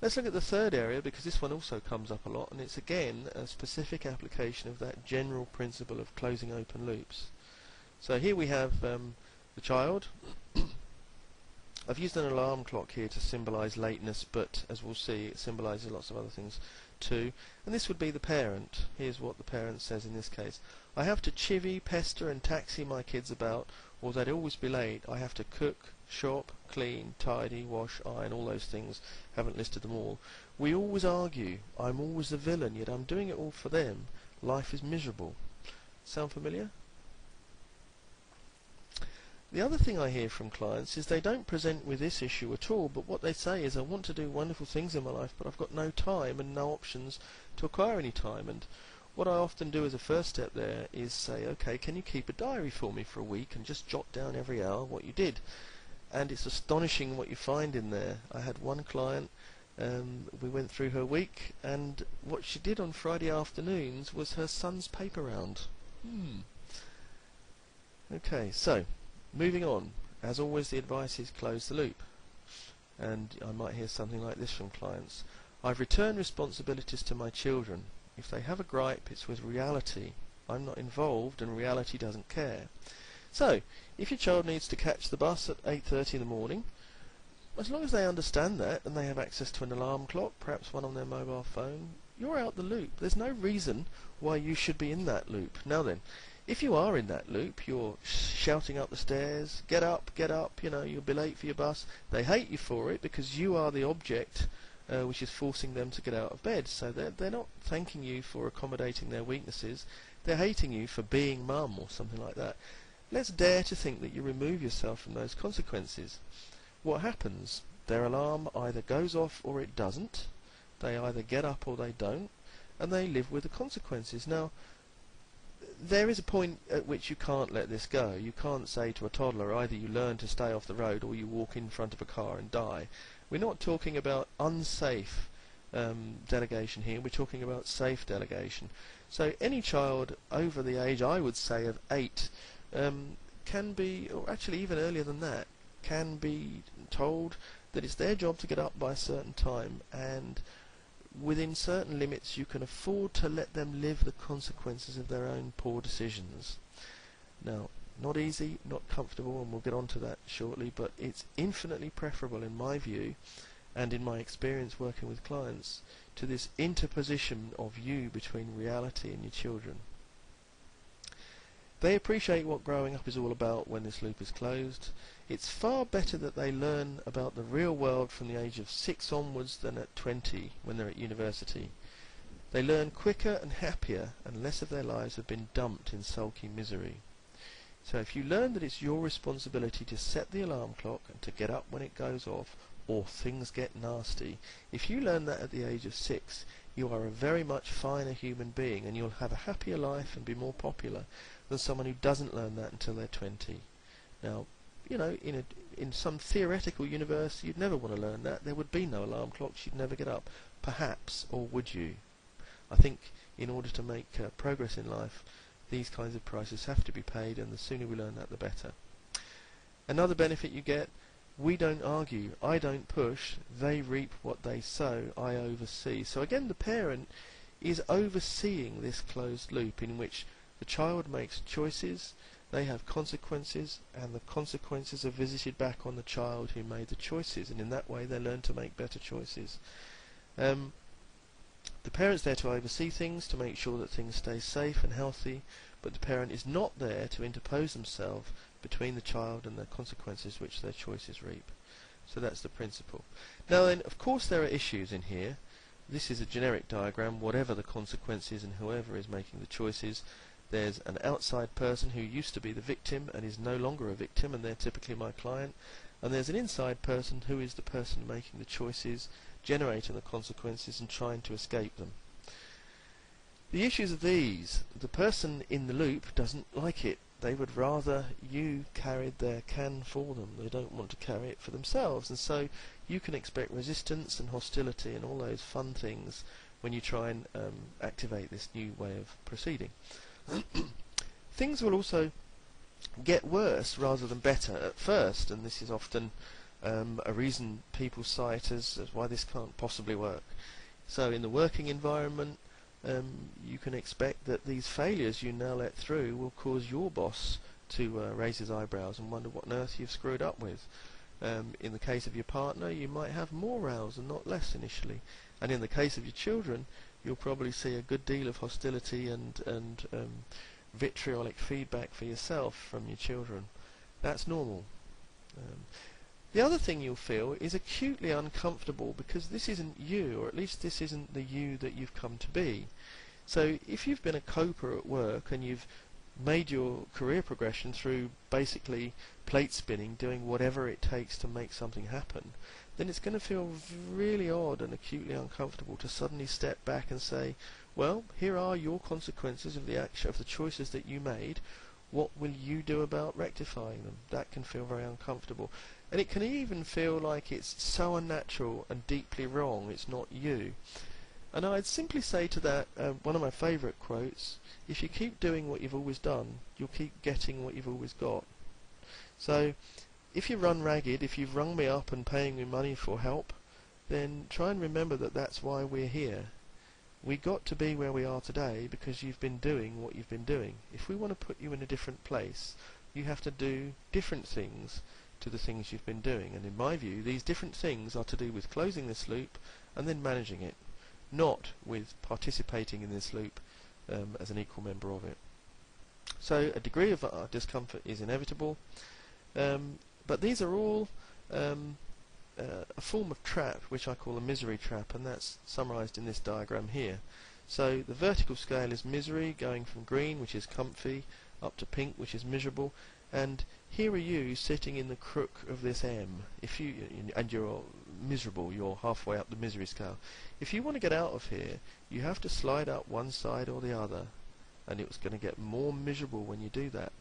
Let's look at the third area, because this one also comes up a lot, and it's again a specific application of that general principle of closing open loops. So here we have the child. I've used an alarm clock here to symbolise lateness, but as we'll see, it symbolises lots of other things too. And this would be the parent. Here's what the parent says in this case. I have to chivvy, pester and taxi my kids about, or they'd always be late. I have to cook, shop, clean, tidy, wash, iron, all those things. Haven't listed them all. We always argue. I'm always the villain, yet I'm doing it all for them. Life is miserable. Sound familiar? The other thing I hear from clients is they don't present with this issue at all, but what they say is, I want to do wonderful things in my life, but I've got no time and no options to acquire any time. And what I often do as a first step there is say, okay, can you keep a diary for me for a week and just jot down every hour what you did? And it's astonishing what you find in there. I had one client, we went through her week, and what she did on Friday afternoons was her son's paper round. Okay, so moving on. As always, the advice is close the loop. And I might hear something like this from clients. I've returned responsibilities to my children. If they have a gripe, it's with reality. I'm not involved and reality doesn't care. So, if your child needs to catch the bus at 8:30 in the morning, as long as they understand that and they have access to an alarm clock, perhaps one on their mobile phone, you're out the loop. There's no reason why you should be in that loop. Now then, if you are in that loop, you're shouting up the stairs, get up, you know, you'll be late for your bus. They hate you for it because you are the object which is forcing them to get out of bed. So they're not thanking you for accommodating their weaknesses. They're hating you for being mum or something like that. Let's dare to think that you remove yourself from those consequences. What happens? Their alarm either goes off or it doesn't. They either get up or they don't, and they live with the consequences. Now, there is a point at which you can't let this go. You can't say to a toddler, either you learn to stay off the road or you walk in front of a car and die. We're not talking about unsafe delegation here. We're talking about safe delegation. So any child over the age, I would say, of 8 can be, or actually even earlier than that, can be told that it's their job to get up by a certain time, and within certain limits you can afford to let them live the consequences of their own poor decisions. Now, not easy, not comfortable, and we'll get on to that shortly, but it's infinitely preferable in my view and in my experience working with clients to this interposition of you between reality and your children. They appreciate what growing up is all about when this loop is closed. It's far better that they learn about the real world from the age of 6 onwards than at 20 when they're at university. They learn quicker and happier, and less of their lives have been dumped in sulky misery. So if you learn that it's your responsibility to set the alarm clock and to get up when it goes off, or things get nasty, if you learn that at the age of 6, you are a very much finer human being, and you'll have a happier life and be more popular than someone who doesn't learn that until they're 20. Now, you know, in some theoretical universe, you'd never want to learn that. There would be no alarm clocks. You'd never get up. Perhaps, or would you? I think in order to make progress in life, these kinds of prices have to be paid, and the sooner we learn that, the better. Another benefit you get: we don't argue. I don't push. They reap what they sow. I oversee. So again, the parent is overseeing this closed loop in which the child makes choices, they have consequences, and the consequences are visited back on the child who made the choices, and in that way they learn to make better choices. The parent's there to oversee things, to make sure that things stay safe and healthy, but the parent is not there to interpose themselves between the child and the consequences which their choices reap. So that's the principle. Now then, of course there are issues in here. This is a generic diagram, whatever the consequences and whoever is making the choices. There's an outside person who used to be the victim and is no longer a victim, and they're typically my client. And there's an inside person who is the person making the choices, generating the consequences and trying to escape them. The issues are these. The person in the loop doesn't like it. They would rather you carried their can for them. They don't want to carry it for themselves, and so you can expect resistance and hostility and all those fun things when you try and activate this new way of proceeding. Things will also get worse rather than better at first, and this is often a reason people cite as why this can't possibly work. So in the working environment, you can expect that these failures you now let through will cause your boss to raise his eyebrows and wonder what on earth you've screwed up with. In the case of your partner, you might have more rows and not less initially. And in the case of your children, you'll probably see a good deal of hostility and vitriolic feedback for yourself from your children. That's normal. The other thing you'll feel is acutely uncomfortable because this isn't you, or at least this isn't the you that you've come to be. So if you've been a coper at work and you've made your career progression through basically plate spinning, doing whatever it takes to make something happen, then it's going to feel really odd and acutely uncomfortable to suddenly step back and say, well, here are your consequences of the action, of the choices that you made. What will you do about rectifying them? That can feel very uncomfortable. And it can even feel like it's so unnatural and deeply wrong, it's not you. And I'd simply say to that, one of my favourite quotes, if you keep doing what you've always done, you'll keep getting what you've always got. So, if you run ragged, if you've rung me up and paying me money for help, then try and remember that that's why we're here. We got to be where we are today because you've been doing what you've been doing. If we want to put you in a different place, you have to do different things to the things you've been doing. And in my view, these different things are to do with closing this loop and then managing it, not with participating in this loop as an equal member of it. So a degree of discomfort is inevitable, but these are all a form of trap which I call a misery trap, and that's summarised in this diagram here. So the vertical scale is misery, going from green, which is comfy, up to pink, which is miserable, and here are you sitting in the crook of this M. And you're miserable, you're halfway up the misery scale. If you want to get out of here, you have to slide up one side or the other, and it's going to get more miserable when you do that.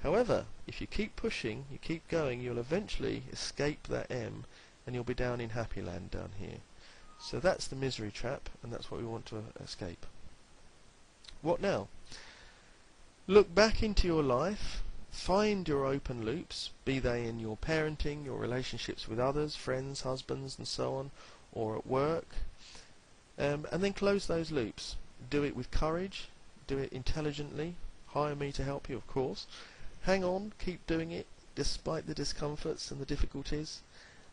However, if you keep pushing, you keep going, you'll eventually escape that M, and you'll be down in happy land down here. So that's the misery trap, and that's what we want to escape. What now? Look back into your life, find your open loops, be they in your parenting, your relationships with others, friends, husbands, and so on, or at work, and then close those loops. Do it with courage, do it intelligently, hire me to help you, of course. Hang on, keep doing it, despite the discomforts and the difficulties,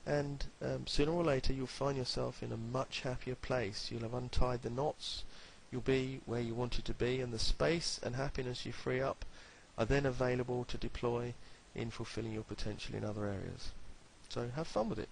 and sooner or later you'll find yourself in a much happier place. You'll have untied the knots, you'll be where you wanted to be, and the space and happiness you free up are then available to deploy in fulfilling your potential in other areas. So have fun with it.